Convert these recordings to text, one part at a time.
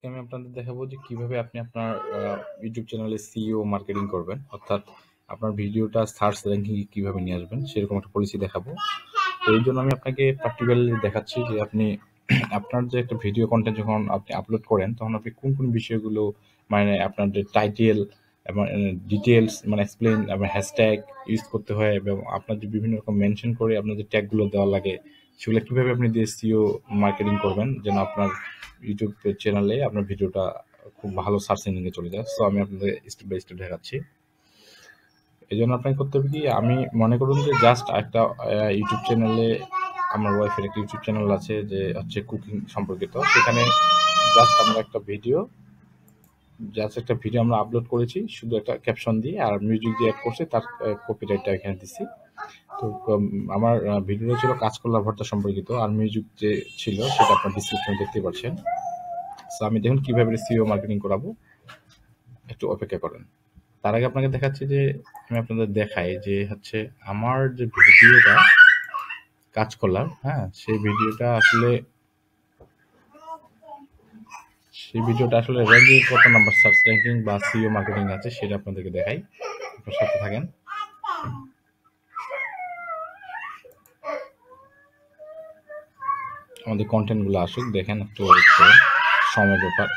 আমি আপনাদের দেখাবো যে কিভাবে আপনি আপনার ইউটিউব চ্যানেলে সিইও মার্কেটিং করবেন, অর্থাৎ আপনার ভিডিওটা সার্চ র্যাঙ্কিং কিভাবে নিয়ে আসবেন সেরকম একটা পলিসি দেখাবো। তো এই জন্য আমি আপনাকে প্র্যাকটিক্যালি দেখাচ্ছি যে আপনি আপনার যে একটা ভিডিও কন্টেন্ট যখন আপনি আপলোড করেন তখন আপনি কোন কোন বিষয়গুলো, মানে আপনার যে টাইটেল এবং ডিটেলস মানে এক্সপ্লেন এবং হ্যাশট্যাগ ইউজ করতে হয় এবং আপনার যে বিভিন্ন রকম মেনশন করে আপনার যে ট্যাগগুলো দেওয়া লাগে সেগুলো কিভাবে আপনি দিয়ে সিইও মার্কেটিং করবেন যেন আপনার ইউটিউব চ্যানেলে আপনার ভিডিওটা খুব ভালো সার্চ ইঞ্জিনে চলে যায়। সো আমি আপনাদের স্টেপ বাই স্টেপ দেখাচ্ছি। এই জন্য আপনাকে করতে হবে কি, আমি মনে করুন যে জাস্ট একটা ইউটিউব চ্যানেলে, আমার ওয়াইফের একটা ইউটিউব চ্যানেল আছে যে হচ্ছে কুকিং সম্পর্কিত। সেখানে জাস্ট আমরা একটা ভিডিও আমরা আপলোড করেছি শুধু একটা ক্যাপশন দিয়ে আর মিউজিক দিয়ে অ্যাড করছি, তার কপিরাইটটা এখানে দিছি। তো আমার ভিডিওটা ছিল কাঁচকলা ভর্তা সম্পর্কিত, আর মিউজিক যে ছিল সেটা আপনার ডিসক্রিপশনে দেখতে পাচ্ছেন। সো আমি দেখুন কিভাবে সিইও মার্কেটিং করাবো, একটু অপেক্ষা করেন। তার আগে আপনাকে দেখাচ্ছি যে আমি আপনাদের দেখাই যে হচ্ছে আমার যে ভিডিওটা কাঁচকলার, হ্যাঁ, সেই ভিডিওটা আসলে র্যাঙ্কিং কত নাম্বার সার্চ র্যাঙ্কিং বা সিইও মার্কেটিং আছে সেটা আপনাদেরকে দেখাই। আপনার সাথে থাকেন। আমাদের কন্টেন্টগুলো আসুক, দেখেন একটু সময় ব্যাপার।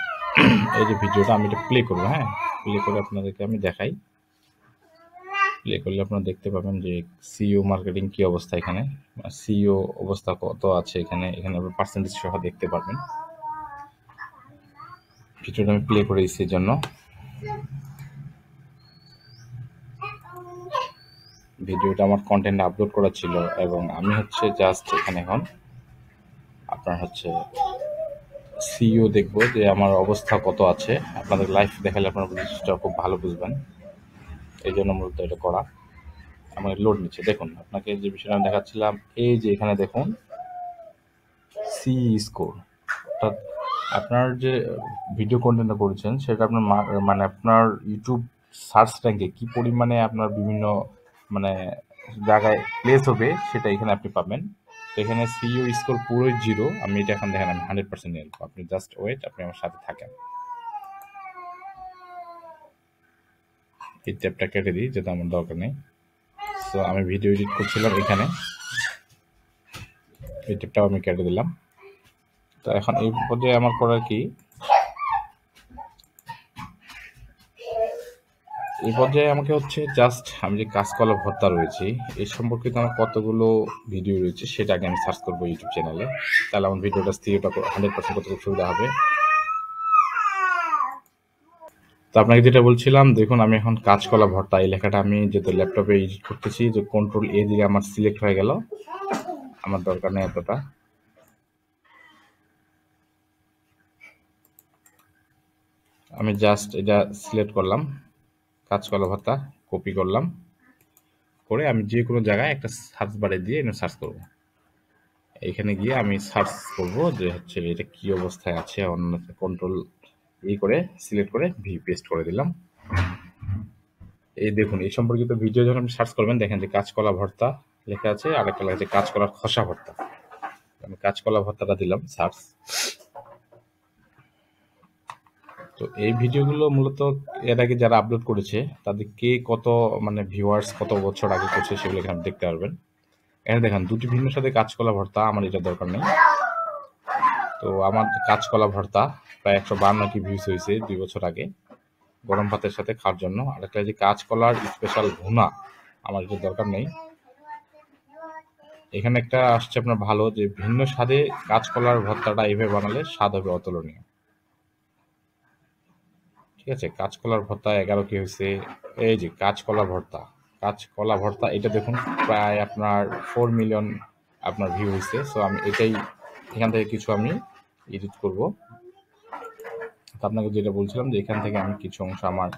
এই যে ভিডিওটা আমি এটা প্লে করবো, হ্যাঁ, প্লে করে আপনাদেরকে আমি দেখাই। প্লে করলে আপনারা দেখতে পাবেন যে সিইও মার্কেটিং কি অবস্থা, এখানে সিইও অবস্থা কত আছে, এখানে আপনি পার্সেন্টেজ সহ দেখতে পারবেন। ভিডিওটা আমি প্লে করে দিচ্ছি, জন্য ভিডিওটা আমার কন্টেন্ট আপলোড করা ছিল এবং আমি হচ্ছে জাস্ট এখানে এখন আপনার হচ্ছে সিইও দেখবো যে আমার অবস্থা কত আছে। আপনাদের লাইভ দেখালে আপনারা জিনিসটা খুব ভালো বুঝবেন, এই জন্য মূলত এটা করা। আমার লোড নিচ্ছে, দেখুন আপনাকে যে বিষয়টা আমি দেখাচ্ছিলাম, এই যে এখানে দেখুন সি স্কোর, অর্থাৎ আপনার যে ভিডিও কন্টেন্টটা করেছেন সেটা আপনার মানে আপনার ইউটিউব সার্চ র্যাঙ্কে কি পরিমাণে আপনার বিভিন্ন মানে জায়গায় প্লেস হবে সেটা এখানে আপনি পাবেন। তো এখানে সিইও স্কোর পুরোই 0। আমি এটা এখন দেখেন আমি 100% নিয়ে নেবো। আপনি জাস্ট ওয়েট, আপনি আমার সাথে থাকেন। এই ট্যাবটা কেটে দিই, যেটা আমার দরকার নেই। সো আমি ভিডিও এডিট করছিলাম এখানে, এই ট্যাবটাও আমি কেটে দিলাম। তো এখন এই পর্যায়ে আমার করার কি, এই পর্যায়ে আমাকে হচ্ছে জাস্ট আমি যে কাঁচকলা ভর্তা রয়েছে এই সম্পর্কিত আমার কতগুলো ভিডিও রয়েছে সেটা আগে আমি সার্চ করবো ইউটিউব চ্যানেলে, তাহলে আমার ভিডিওটা স্থিরটা 100% কতটুকু সুবিধা হবে। তো আপনাকে যেটা বলছিলাম, দেখুন আমি এখন কাঁচকলা ভর্তা এই লেখাটা আমি যেহেতু ল্যাপটপে এডিট করতেছি, যে কন্ট্রোল এ দিকে আমার সিলেক্ট হয়ে গেল, আমার দরকার নেই এতটা। আমি জাস্ট এটা সিলেক্ট করলাম, কাঁচকলা ভর্তা কপি করলাম, করে আমি যে কোনো জায়গায় একটা সার্চ বারে দিয়ে এনে সার্চ করব। এখানে গিয়ে আমি সার্চ করব যে হচ্ছে এটা কি অবস্থায় আছে, অন্য কন্ট্রোল করে সিলেক্ট করে পেস্ট করে দিলাম। এই দেখুন এই সম্পর্কিত ভিডিও যখন আপনি সার্চ করবেন দেখেন যে কাঁচকলা ভর্তা লেখা আছে, আর একটা লেখা আছে কাঁচকলার খসা ভর্তা। আমি কাঁচকলা ভর্তাটা দিলাম সার্চ। তো এই ভিডিওগুলো মূলত এর আগে যারা আপলোড করেছে তাদের কে কত মানে ভিউয়ার্স কত বছর আগে করছে সেগুলো এখানে দেখতে পারবেন। এখানে দেখেন দুটি ভিন্ন সাথে কাঁচকলা ভর্তা, আমার এটা দরকার নেই। তো আমার কাঁচকলা ভর্তা প্রায় 152 কি ভিউজ হয়েছে 2 বছর আগে, গরম ভাতের সাথে খাওয়ার জন্য। আর একটা যে কাঁচকলার স্পেশাল ভুনা, আমার এটা দরকার নেই। এখানে একটা আসছে আপনার ভালো, যে ভিন্ন স্বাদে কাঁচকলার ভর্তাটা এইভাবে বানালে স্বাদ হবে অতুলনীয়। ঠিক আছে, কাঁচকলার ভর্তা 11 কি হয়েছে। এই যে কাঁচকলা ভর্তা এটা দেখুন প্রায় আপনার 4 মিলিয়ন আপনার ভিউ হয়েছে। সো আমি এটাই এখান থেকে কিছু আমি এডিট করব। তো আপনাকে যেটা বলছিলাম যে এখান থেকে আমি কিছু অংশ আমার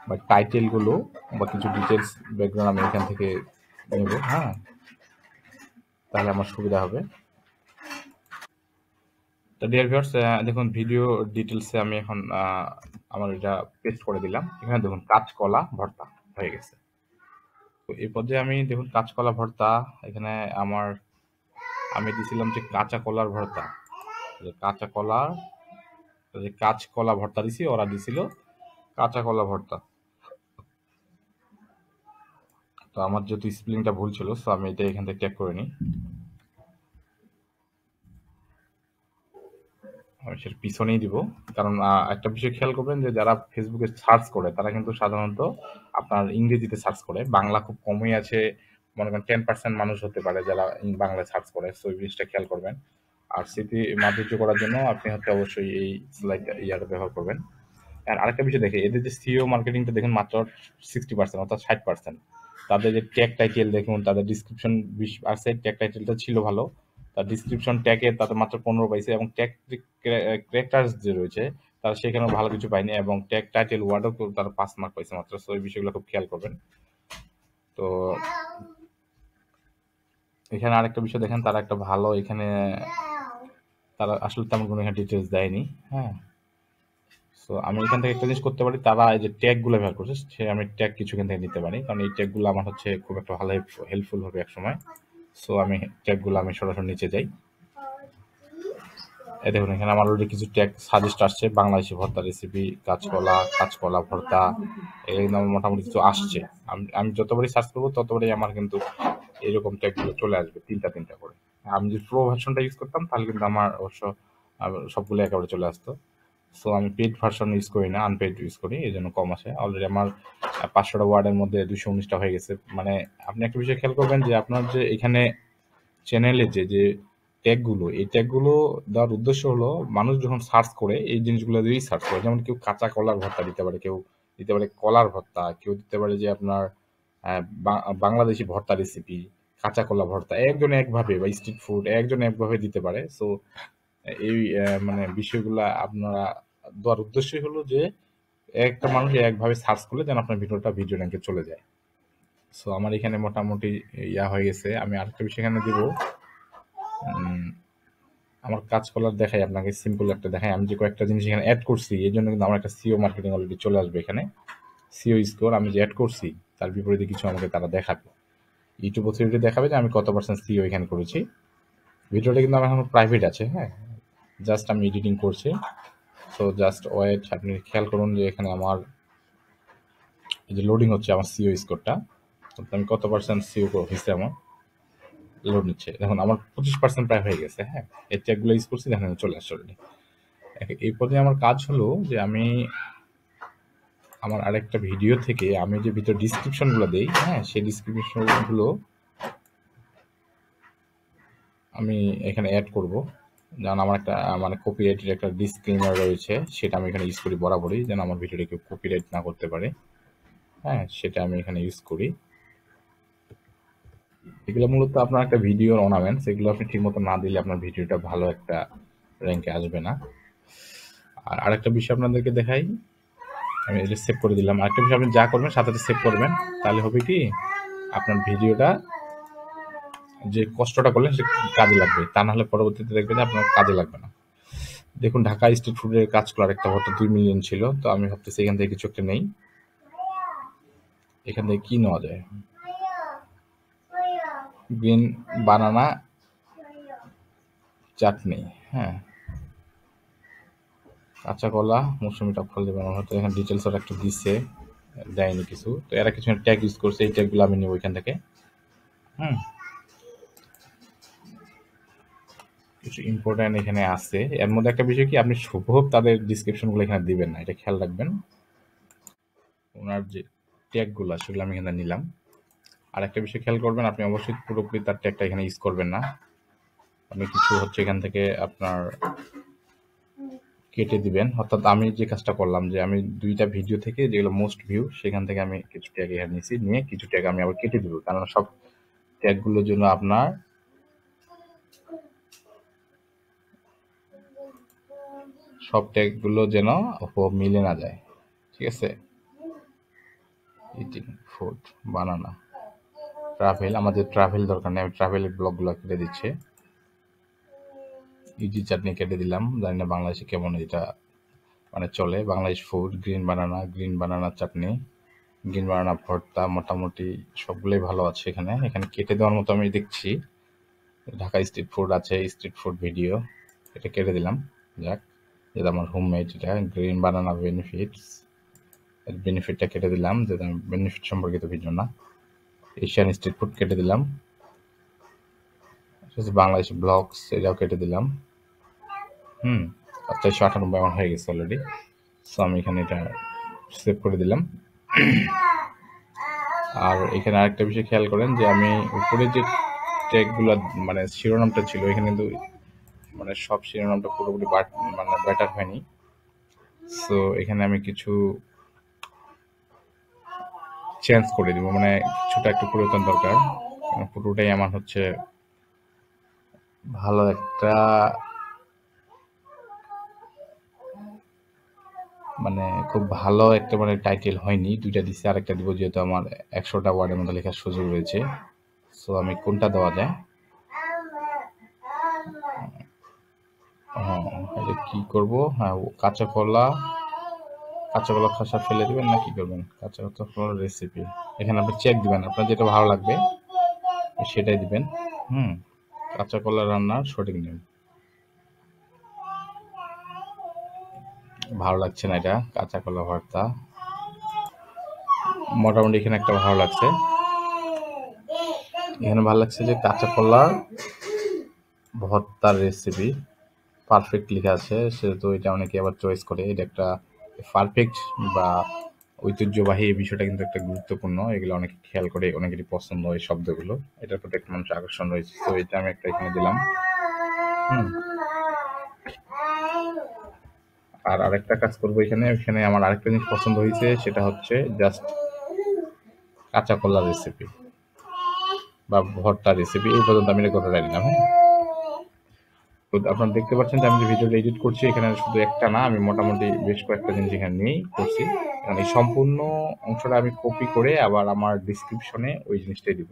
বা টাইটেলগুলো বা কিছু ডিটেলস ব্যাকগ্রাউন্ড আমি এখান থেকে নেব, হ্যাঁ, তাহলে আমার সুবিধা হবে। তো ডিয়ার ভিউয়ার্স, দেখুন ভিডিও ডিটেলসে আমি এখন আমার এটা পেস্ট করে দিলাম। এখানে দেখুন কাঁচকলা ভর্তা হয়ে গেছে। তো এই পর্যায়ে আমি দেখুন কাঁচকলা ভর্তা, এখানে আমি দিয়েছিলাম যে কাঁচা কলার ভর্তা। যে কাঁচকলা ভর্তা দিছি, ওরা দিছিল কাঁচা কলা ভর্তা। তো আমার যেহেতু স্পেলিংটা ভুল ছিল, সো আমি এটা এখান থেকে ট্যাগ করে নিই। আমি সেটা পিছনেই দিব, কারণ একটা বিষয় খেয়াল করবেন যে যারা ফেসবুকে সার্চ করে তারা কিন্তু সাধারণত আপনার ইংরেজিতে সার্চ করে, বাংলা খুব কমই আছে। মনে করেন 10% মানুষ হতে পারে যারা বাংলায় সার্চ করে, সো এই জিনিসটা খেয়াল করবেন। আর স্মৃতি মাধুর্য করার জন্য আপনি হচ্ছে অবশ্যই এই স্লাইড ইয়াটা ব্যবহার করবেন। আর আরেকটা বিষয় দেখে, এদের যে সিও মার্কেটিংটা দেখুন মাত্র 60%, অর্থাৎ 60%। তাদের যে ট্যাগ টাইটেল দেখুন, তাদের ডিসক্রিপশন 20 আছে, ট্যাগ টাইটেলটা ছিল ভালো, তার ডিসক্রিপশন ট্যাগে তাদের মাত্র 15 পাইছে, এবং ট্যাগ ক্যারেক্টার্স যে রয়েছে তারা সেখানেও ভালো কিছু পায়নি, এবং ট্যাগ টাইটেল ওয়ার্ডও তারা 5 মার্ক পাইছে মাত্র। সো এই বিষয়গুলো খুব খেয়াল করবেন। তো এখানে আরেকটা বিষয় দেখেন, তারা একটা ভালো এখানে তারা আসলে তেমন কোনো এখানে ডিটেলস দেয়নি। হ্যাঁ, সো আমি এখান থেকে একটা জিনিস করতে পারি, তারা এই যে ট্যাগ গুলো ব্যবহার করছে সে আমি ট্যাগ কিছু এখান থেকে নিতে পারি, কারণ এই ট্যাগ গুলো আমার হচ্ছে খুব একটা ভালো হেল্পফুল হবে এক সময়। সো আমি ট্যাগ গুলো আমি সরাসরি নিচে যাই। এই দেখুন এখানে আমার অলরেডি কিছু ট্যাগ সাজেস্ট আসছে, বাংলাদেশি ভর্তা রেসিপি, কাঁচকলা ভর্তা, এগুলো কিন্তু আমার মোটামুটি কিছু আসছে। আমি যতবারই সার্চ করবো ততবারই আমার কিন্তু এরকম ট্যাগ গুলো চলে আসবে, তিনটা করে। আমি যদি প্রো ভার্সনটা ইউজ করতাম তাহলে কিন্তু আমার অবশ্য সবগুলো একেবারে চলে আসতো। সো আমি পেড ভার্সন ইউজ করি না, আনপেড ইউজ করি, এই জন্য কম আসে। অলরেডি আমার 500টা ওয়ার্ডের মধ্যে 219টা হয়ে গেছে। মানে আপনি একটা বিষয় খেয়াল করবেন যে আপনার যে এখানে চ্যানেলে যে ট্যাগগুলো, এই ট্যাগগুলো দেওয়ার উদ্দেশ্য হলো মানুষ যখন সার্চ করে এই জিনিসগুলো দিয়েই সার্চ করে। যেমন কেউ কাঁচা কলার ভর্তা দিতে পারে, কেউ দিতে পারে কলার ভর্তা, কেউ দিতে পারে যে আপনার বাংলাদেশি ভর্তা রেসিপি, কাঁচা কলা ভর্তা, একজন একভাবে, বা স্ট্রিট ফুড একজন একভাবে দিতে পারে। সো এই মানে বিষয়গুলা আপনারা দেওয়ার উদ্দেশ্যই হলো যে একটা মানুষ একভাবে সার্চ করলে যেন আপনার ভিডিও র্যাঙ্কে চলে যায়। সো আমার এখানে মোটামুটি ইয়া হয়ে গেছে। আমি আরেকটা বিষয় এখানে দিব, আমার কাজকলার দেখাই আপনাকে, সিম্পল একটা দেখাই। আমি যে কয়েকটা জিনিস এখানে অ্যাড করছি এই জন্য কিন্তু আমার একটা সিও মার্কেটিং অলরেডি চলে আসবে এখানে। সিও স্কোর আমি যে অ্যাড করছি তার বিপরীতে কিছু আমাকে তারা দেখাবে, ইউটিউব অথরিটি দেখাবে যে আমি কত পার্সেন্ট সিও এখানে করেছি। ভিডিওটা কিন্তু আমার এখন প্রাইভেট আছে, হ্যাঁ, জাস্ট আমি এডিটিং করছি। সো জাস্ট ওয়েট, আপনি খেয়াল করুন যে এখানে আমার এই যে লোডিং হচ্ছে আমার সিও স্কোরটা, আমি কত পার্সেন্ট সিও হয়েছে আমার লোড নিচ্ছে। দেখুন আমার 25% প্রায় হয়ে গেছে। হ্যাঁ, এই ট্যাগগুলো ইউজ করছি, দেখেন চলে আসছে অলরেডি। এই পর্যায়ে আমার কাজ হলো যে আমি আমার আরেকটা ভিডিও থেকে আমি যে ভিতরে ডিসক্রিপশনগুলো দেই, হ্যাঁ, সেই ডিসক্রিপশনগুলো আমি এখানে অ্যাড করব। যেমন আমার একটা মানে কপিরাইটের একটা ডিসক্লেমার রয়েছে, সেটা আমি এখানে ইউজ করি বরাবরই, যেন আমার ভিডিওটা কেউ কপিরাইট না করতে পারে। হ্যাঁ, সেটা আমি এখানে ইউজ করি। এগুলো মূলত আপনার একটা ভিডিওর অর্নামেন্টস, এগুলো আপনি ঠিকমতো না দিলে আপনার ভিডিওটা ভালো একটা র্যাঙ্কে আসবে না। আর আরেকটা বিষয় আপনাদেরকে দেখাই, আমি এটা সেভ করে দিলাম। আরেকটা বিষয় আপনি যা করবেন সাথে সাথে সেভ করবেন, তাহলে হবে কি আপনার ভিডিওটা যে কষ্টটা করলেন সে কাজে লাগবে, তা নাহলে পরবর্তীতে দেখবেন যে আপনার কাজে লাগবে না। দেখুন ঢাকা স্ট্রিট ফুডের কাজ করার একটা হয়তো 2 মিলিয়ন ছিল, তো আমি ভাবতেছি এখান থেকে কিছু একটা নেই। এখান থেকে কি নেওয়া যায়, গ্রিন বানানা চাটনি, হ্যাঁ, কাঁচা কলা মৌসুমি টক ফল দিয়ে বানানো, হয়তো এখানে ডিটেলস ওরা একটু দিচ্ছে, দেয়নি কিছু। তো এরা কিছু ট্যাগ ইউজ করছে, এই ট্যাগগুলো আমি নেবো এখান থেকে। হুম, কিছু ইম্পর্টেন্ট এখানে আছে। এর মধ্যে একটা বিষয় কি, আপনি শুভ তাদের ডিসক্রিপশনগুলো এখানে দিবেন না, এটা খেয়াল রাখবেন। ওনার যে ট্যাগগুলো সেগুলো আমি এখানে নিলাম। আর একটা বিষয় খেয়াল করবেন, আপনি অবশ্যই পুরোপুরি তার ট্যাগটা এখানে ইউজ করবেন না। আপনি কিছু হচ্ছে এখান থেকে আপনার কেটে দিবেন। অর্থাৎ আমি যে কাজটা করলাম যে আমি 2টা ভিডিও থেকে যেগুলো মোস্ট ভিউ সেখান থেকে আমি কিছু ট্যাগ এখানে নিয়েছি, নিয়ে কিছু ট্যাগ আমি আবার কেটে দিব, কারণ সব ট্যাগগুলোর জন্য আপনার সব ট্যাগগুলো যেন মিলে না যায়। ঠিক আছে, ইটিং ফুড, বানানা, ট্রাভেল, আমাদের ট্রাভেল দরকার নেই, আমি ট্রাভেলের ব্লগগুলো কেটে দিচ্ছি। ইজি চাটনি কেটে দিলাম, জানি না বাংলাদেশে কেমন এটা মানে চলে। বাংলাদেশ ফুড, গ্রিন বানানা চাটনি, গ্রিন বানানা ভর্তা, মোটামুটি সবগুলোই ভালো আছে এখানে। এখানে কেটে দেওয়ার মতো আমি দেখছি ঢাকা স্ট্রিট ফুড আছে, স্ট্রিট ফুড ভিডিও, এটা কেটে দিলাম। যাক, যেটা আমার হোমমেড, এটা গ্রিন বানানা বেনিফিটস, এর বেনিফিটটা কেটে দিলাম, যেটা বেনিফিট সম্পর্কিত ভিডিও না। এশিয়ান স্ট্রিট ফুড কেটে দিলাম। বাংলাদেশ ব্লগস, এটাও কেটে দিলাম। 498 আমার হয়ে গেছে অলরেডি। সো আমি এখানে এটা সেভ করে দিলাম। আর এখানে আরেকটা বিষয় খেয়াল করেন যে আমি উপরে যে ট্যাগগুলো মানে শিরোনামটা ছিল, এখানে কিন্তু মানে সব শিরোনামটা পুরোপুরি মানে ব্যাটার হয়নি। সো এখানে আমি কিছু চেঞ্জ করে দিব, মানে কিছুটা একটু পরিবর্তন দরকার। পুরোটাই আমার হচ্ছে ভালো একটা মানে খুব ভালো একটা মানে টাইটেল হয়নি, দুইটা দিচ্ছি, আরেকটা দিব যেহেতু আমার 100টা ওয়ার্ডের মধ্যে লেখার সুযোগ রয়েছে। সো আমি কোনটা দেওয়া যায়? হ্যাঁ, এটা কি করব? হ্যাঁ, কাঁচা কলা খোসা ফেলে দিবেন না কি করবেন? কাঁচা কলার রেসিপি, এখানে আপনি চেক দিবেন, আপনার যেটা ভালো লাগবে সেটাই দিবেন। কাঁচা কলা রান্নার সঠিক নিয়ম। ভালো লাগছে না এটা, কাঁচা কলা ভর্তা। মোটামুটি এখানে একটা ভালো লাগছে। এখানে ভালো লাগছে যে কাঁচা কলার ভর্তার রেসিপি পারফেক্ট লেখা আছে, সেহেতু এটা অনেকে আবার চয়েস করে। এটা একটা পারফেক্ট বা ঐতিহ্যবাহী, এই বিষয়টা কিন্তু একটা গুরুত্বপূর্ণ, এগুলো অনেকে খেয়াল করে, অনেকেরই পছন্দ এই শব্দগুলো, এটার প্রতি একটা মানুষের আকর্ষণ রয়েছে। তো এটা আমি একটা এখানে দিলাম। আর আরেকটা কাজ করবো এখানে আমার আরেকটা জিনিস পছন্দ হয়েছে, সেটা হচ্ছে জাস্ট কাঁচা কলার রেসিপি বা ভর্তা রেসিপি, এই পর্যন্ত আমি রেকর্ডটা দিলাম। তো আপনারা দেখতে পাচ্ছেন যে আমি যে ভিডিওটা এডিট করছি, এখানে শুধু একটা না, আমি মোটামুটি বেশ কয়েকটা জিনিস এখানে নিয়েই করছি। কারণ এই সম্পূর্ণ অংশটা আমি কপি করে আবার আমার ডিসক্রিপশনে ওই জিনিসটাই দিব।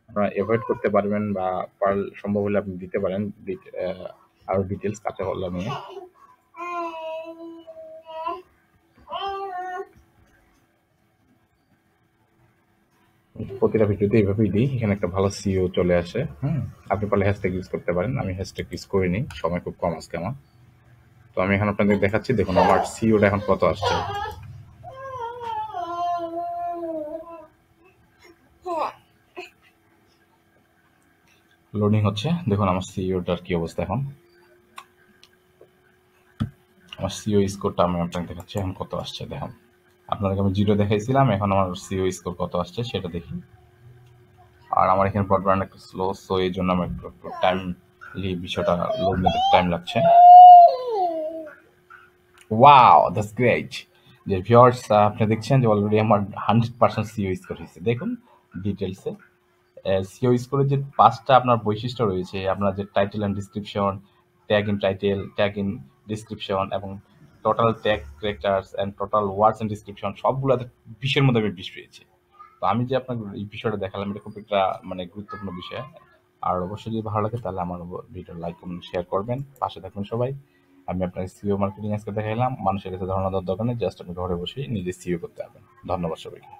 আপনারা এভয়েড করতে পারবেন বা সম্ভব হলে আপনি দিতে পারেন আরো ডিটেলস কাঁচা কলা নিয়ে। প্রতিটা ভিডিওতে এইভাবেই দিই, এখানে একটা ভালো সিও চলে আসে। আপনি পারলে হ্যাশট্যাগ ইউজ করতে পারেন, আমি হ্যাশট্যাগ ইউজ করিনি, সময় খুব কম আজকে আমার। তো আমি এখন আপনাদের দেখাচ্ছি, দেখুন আমার সিওটা এখন কত আসছে। লোডিং হচ্ছে, দেখুন আমার সিওটার কি অবস্থা এখন। আমার সিও স্কোরটা আমি আপনাকে দেখাচ্ছি এখন কত আসছে। দেখুন, আপনাদেরকে আমি 0 দেখাইছিলাম, এখন আমার সিও স্কোর কত আসছে সেটা দেখি। আর আমার এখানে ব্রডব্যান্ড একটু স্লো, সো এই জন্য আমার একটু বিষয়টা লোড নিতে টাইম লাগছে। Wow, that's great. যে ভিউয়ার্স, আপনি দেখছেন যে অলরেডি আমার 100% সিও স্কোর হয়েছে। দেখুন ডিটেলসে সিও স্কোরের যে 5টা আপনার বৈশিষ্ট্য রয়েছে, আপনার যে title and description, tag in title, tag in description এবং total tag characters and total words and description, সবগুলোতে 20-এর মধ্যে আমি 20 পেয়েছি। তো আমি যে আপনাকে এই বিষয়টা দেখালাম, এটা খুব একটা মানে গুরুত্বপূর্ণ বিষয়। আর অবশ্যই যদি ভালো লাগে তাহলে আমার ভিডিও লাইক কমেন্ট শেয়ার করবেন, পাশে থাকবেন সবাই। আমি আপনাকে সিও মার্কেটিং আজকে দেখাইলাম, মানুষের কাছে ধারণা দেওয়ার দরকার নেই, জাস্ট আপনি ঘরে বসেই নিজে সিও করতে পারবেন। ধন্যবাদ সবাইকে।